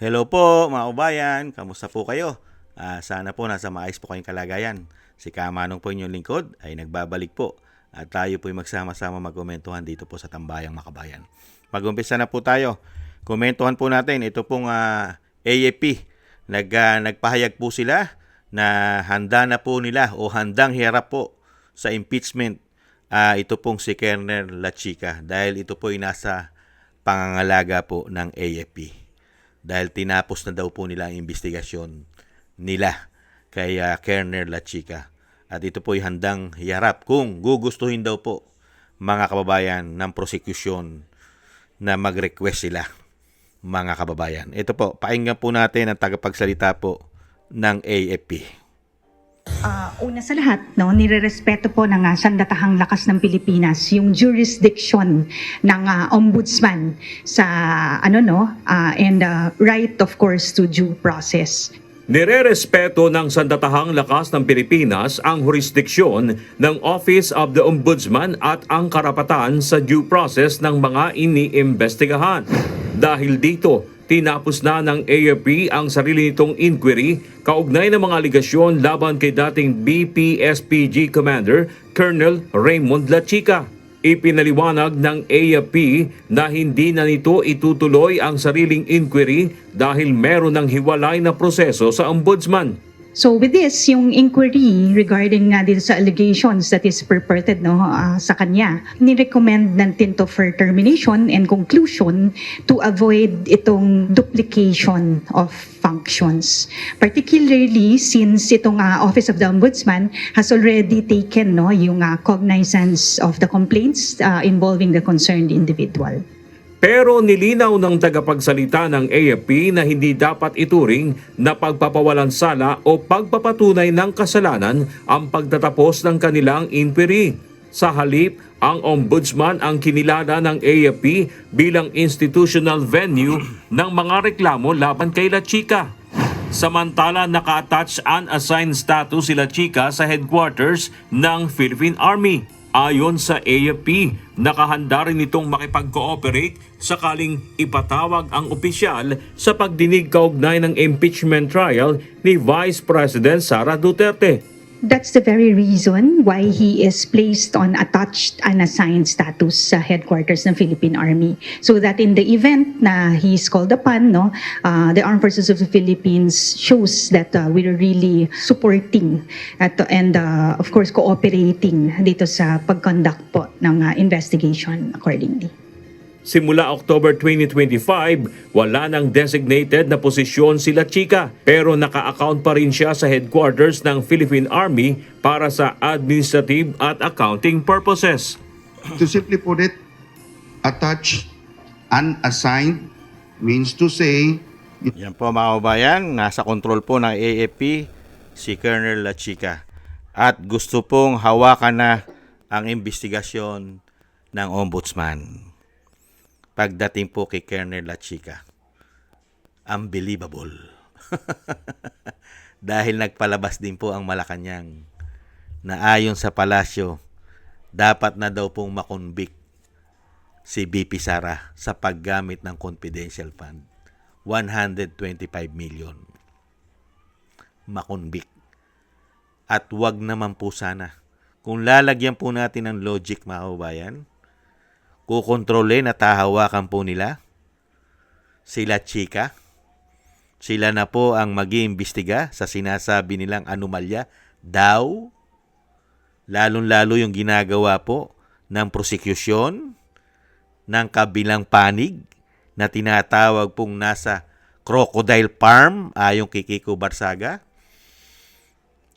Hello po mga kabayan, kamusta po kayo? Sana po nasa maayos po kayong kalagayan. Si Kamanong po inyong lingkod ay nagbabalik po at tayo po ay magsama-sama magkomentuhan dito po sa Tambayang Makabayan. Mag-umpisa na po tayo. Komentuhan po natin, ito pong AFP. Nagpahayag po sila na handa na po nila o handang hirap po sa impeachment. Ito pong si Colonel Lachica dahil ito po ay nasa pangangalaga po ng AFP. Dahil tinapos na daw po nila ang investigasyon nila kay Colonel Lachica. At ito po ay handang hiharap kung gugustuhin daw po mga kababayan ng prosecution na mag-request sila, mga kababayan. Ito po, pakinggan po natin ang tagapagsalita po ng AFP. Una sa lahat, nirerespeto po ng Sandatahang Lakas ng Pilipinas yung jurisdiction ng ombudsman sa and right of course to due process. Nirerespeto ng Sandatahang Lakas ng Pilipinas ang jurisdiksyon ng Office of the Ombudsman at ang karapatan sa due process ng mga iniimbestigahan. Dahil dito, tinapos na ng AFP ang sarili nitong inquiry kaugnay ng mga aligasyon laban kay dating BPSPG Commander Colonel Raymond Lachica. Ipinaliwanag ng AFP na hindi na nito itutuloy ang sariling inquiry dahil meron ng hiwalay na proseso sa ombudsman. So with this, yung inquiry regarding dito sa allegations that is purported sa kanya, ni-recommend natin to for termination and conclusion to avoid itong duplication of functions. Particularly since itong Office of the Ombudsman has already taken yung cognizance of the complaints involving the concerned individual. Pero nilinaw ng tagapagsalita ng AFP na hindi dapat ituring na pagpapawalang sala o pagpapatunay ng kasalanan ang pagtatapos ng kanilang inquiry. Sa halip, ang ombudsman ang kinilala ng AFP bilang institutional venue ng mga reklamo laban kay Lachica. Samantala, naka-attach unassigned status si Lachica sa headquarters ng Philippine Army. Ayon sa AFP, nakahanda rin itong makipag-cooperate sakaling ipatawag ang opisyal sa pagdinig kaugnay ng impeachment trial ni Vice President Sara Duterte. That's the very reason why he is placed on attached unassigned status sa headquarters ng Philippine Army. So that in the event na he is called upon, the Armed Forces of the Philippines shows that we're really supporting and of course cooperating dito sa pag-conduct po ng investigation accordingly. Simula October 2025, wala nang designated na posisyon si Lachica pero naka-account pa rin siya sa headquarters ng Philippine Army para sa administrative at accounting purposes. To simply put it, attached, unassigned means to say Yan po mga kababayan, nasa kontrol po ng AFP si Colonel Lachica. At gusto pong hawakan na ang investigasyon ng ombudsman. Pagdating po kay Colonel Lachica, unbelievable. Dahil nagpalabas din po ang Malacanang na ayon sa palasyo, dapat na daw pong makonvict si BP Sara sa paggamit ng confidential fund. 125 million. Makonvict. At wag naman po sana. Kung lalagyan po natin ng logic mga kababayan, kukontrolin at hahawakan po nila sila Lachica. Sila na po ang mag-iimbestiga sa sinasabi nilang anomalya daw. Lalong-lalo yung ginagawa po ng prosecution ng kabilang panig na tinatawag pong nasa crocodile farm ayong kay Kiko Barsaga.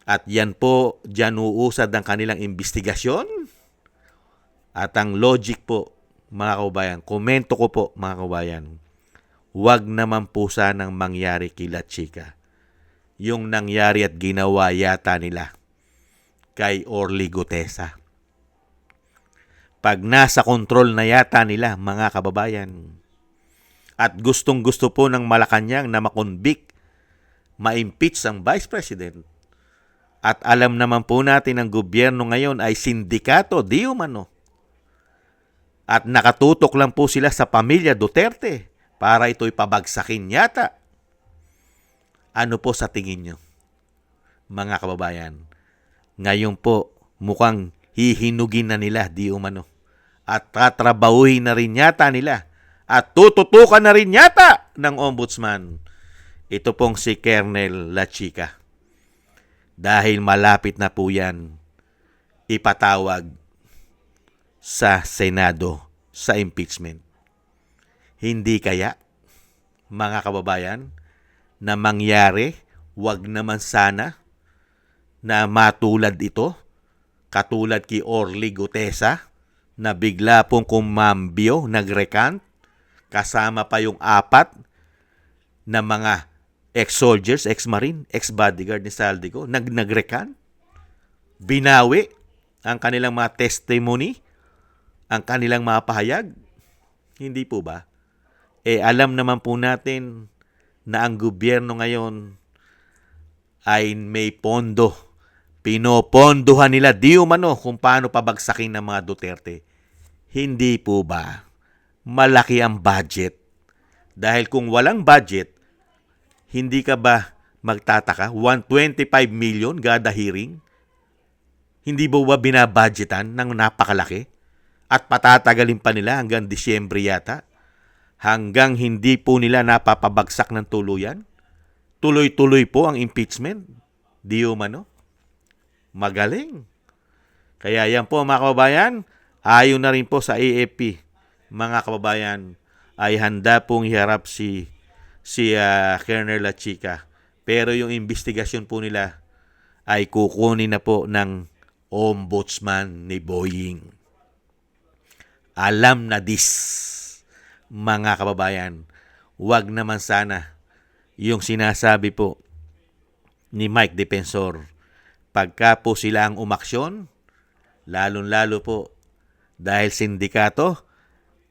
At yan po, dyan uusad ang kanilang investigasyon. At ang logic po, mga kababayan, komento ko po, mga kababayan, huwag naman po sanang mangyari kay Lachica yung nangyari at ginawa yata nila kay Orly Gutesa. Pag nasa kontrol na yata nila, mga kababayan, at gustong-gusto po ng Malacanang na makonvict, ma-impeach ang Vice President, at alam naman po natin ang gobyerno ngayon ay sindikato, di umano. At nakatutok lang po sila sa pamilya Duterte para ito'y pabagsakin yata. Ano po sa tingin nyo, mga kababayan? Ngayon po, mukhang hihinugin na nila, di umano. At tatrabahuhin na rin yata nila. At tututukan na rin yata ng ombudsman. Ito pong si Colonel La Chica. Dahil malapit na po yan ipatawag sa Senado sa impeachment. Hindi kaya, mga kababayan, na mangyari, wag naman sana na matulad ito, katulad kay Orly Gutesa, na bigla pong kumambyo, nagrecant, kasama pa yung 4 na mga ex-soldiers, ex-marine, ex-bodyguard ni Saldico, nagrecant, binawi ang kanilang mga testimony, ang kanilang mga pahayag. Hindi po ba? Alam naman po natin na ang gobyerno ngayon ay may pondo. Pinopondohan nila di umano kung paano pabagsakin ng mga Duterte. Hindi po ba malaki ang budget? Dahil kung walang budget, hindi ka ba magtataka? 125 million kada hearing? Hindi ba binabudgetan ng napakalaki? At patatagalin pa nila hanggang Disyembre yata? Hanggang hindi po nila napapabagsak ng tuluyan? Tuloy-tuloy po ang impeachment? Di umano? Magaling. Kaya yan po mga kababayan, ayon na rin po sa AFP, mga kababayan, ay handa pong iharap si Colonel La Chica. Pero yung investigasyon po nila ay kukunin na po ng ombudsman ni Boying. Alam na this, mga kababayan. Wag naman sana yung sinasabi po ni Mike Defensor. Pagka po sila ang umaksyon, lalong-lalo po dahil sindikato,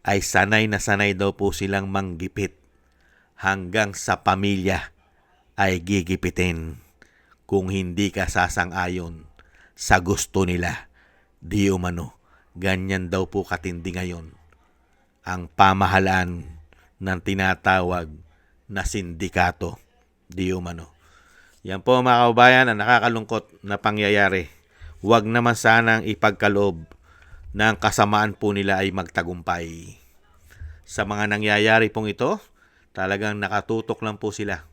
ay sanay na sanay daw po silang manggipit. Hanggang sa pamilya ay gigipitin kung hindi ka sasang-ayon sa gusto nila. Di umano, ganyan daw po katindi ngayon ang pamahalaan ng tinatawag na sindikato. Di umano. Yan po mga kababayan ang nakakalungkot na pangyayari. Huwag naman sanang ipagkaloob na ang kasamaan po nila ay magtagumpay. Sa mga nangyayari pong ito, talagang nakatutok lang po sila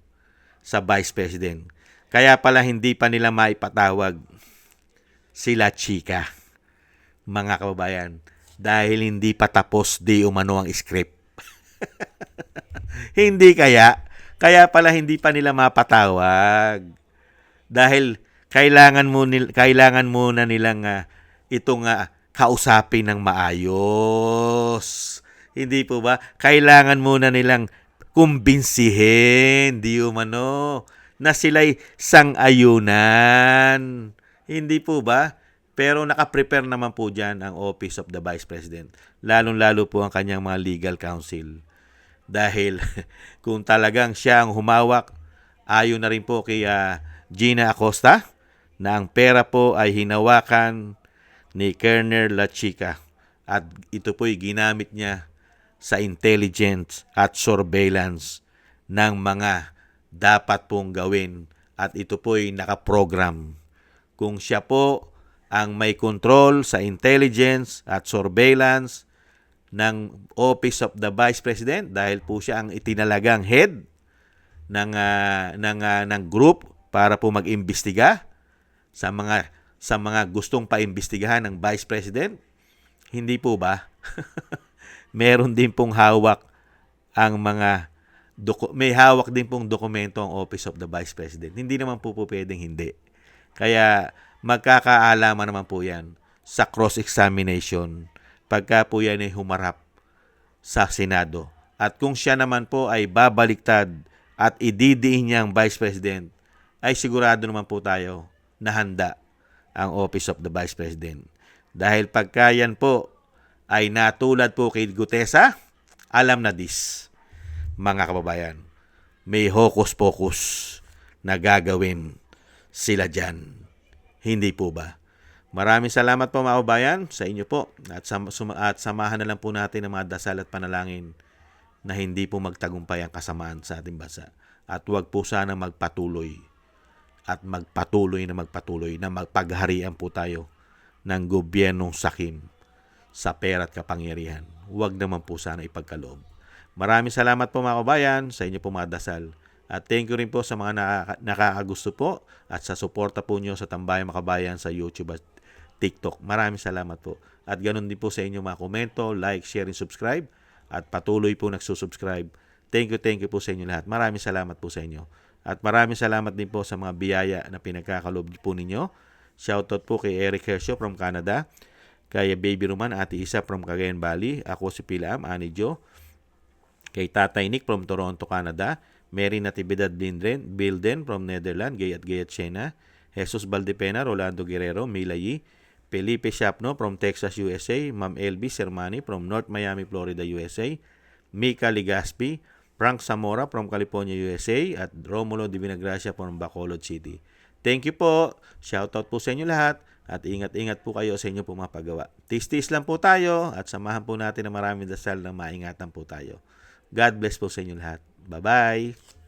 sa Vice President. Kaya pala hindi pa nila maipatawag sila Chica, mga kababayan, dahil hindi pa tapos di umano ang script. Hindi kaya pala hindi pa nila mapatawag. Dahil kailangan muna nilang itong kausapin ng maayos. Hindi po ba? Kailangan muna nilang kumbinsihin, di umano, na sila'y sang-ayunan. Hindi po ba? Pero nakaprepare naman po dyan ang Office of the Vice President. Lalong-lalo po ang kanyang mga legal counsel. Dahil kung talagang siya ang humawak, ayon na rin po kay Gina Acosta, na ang pera po ay hinawakan ni Colonel La Chica. At ito po'y ginamit niya sa intelligence at surveillance ng mga dapat pong gawin. At ito po'y nakaprogram. Kung siya po ang may control sa intelligence at surveillance ng Office of the Vice President, dahil po siya ang itinalagang head ng group para po mag-imbestiga sa mga gustong paimbestigahan ng Vice President, hindi po ba? Meron din pong hawak ang may hawak din pong dokumento ang Office of the Vice President. Hindi naman po pwedeng hindi. Kaya magkakaalaman naman po yan sa cross-examination pagka po yan ay humarap sa Senado. At kung siya naman po ay babaliktad at ididiin niya ang Vice President, ay sigurado naman po tayo na handa ang Office of the Vice President. Dahil pagka yan po ay natulad po kay Gutesa, alam na this, mga kababayan. May hocus-pocus na gagawin sila dyan. Hindi po ba? Maraming salamat po mga kababayan sa inyo po. At samahan na lang po natin ang mga dasal at panalangin na hindi po magtagumpay ang kasamaan sa ating bansa. At huwag po sana magpatuloy na magpagharian po tayo ng gobyernong sakim sa pera at kapangyarihan. Huwag naman po sana ipagkaloob. Maraming salamat po mga kabayan sa inyo po mga dasal. At thank you rin po sa mga nakakagusto po at sa suporta po nyo sa Tambayang Makabayan sa YouTube at TikTok. Maraming salamat po. At ganun din po sa inyo mga komento, like, share, and subscribe. At patuloy po nagsusubscribe. Thank you po sa inyo lahat. Maraming salamat po sa inyo. At maraming salamat din po sa mga biyaya na pinagkakalob po ninyo. Shoutout po kay Eric Hershaw from Canada, kay Baby Roman, Ate Isa from Cagayan Valley, ako si Pilam, Ani Jo, kay Tatay Nick from Toronto, Canada, Mary Natividad Bilden from Netherlands, Gayat Siena, Jesus Valdepena, Rolando Guerrero, Mila Yi, Felipe Shapno from Texas, USA, Ma'am LB Sermani from North Miami, Florida, USA, Mika Ligaspi, Frank Zamora from California, USA, at Romulo Divinagracia from Bacolod City. Thank you po. Shoutout po sa inyo lahat. At ingat-ingat po kayo sa inyo po mga paggawa. Tis-tis lang po tayo at samahan po natin ng maraming dasal na maingatan po tayo. God bless po sa inyo lahat. Bye-bye.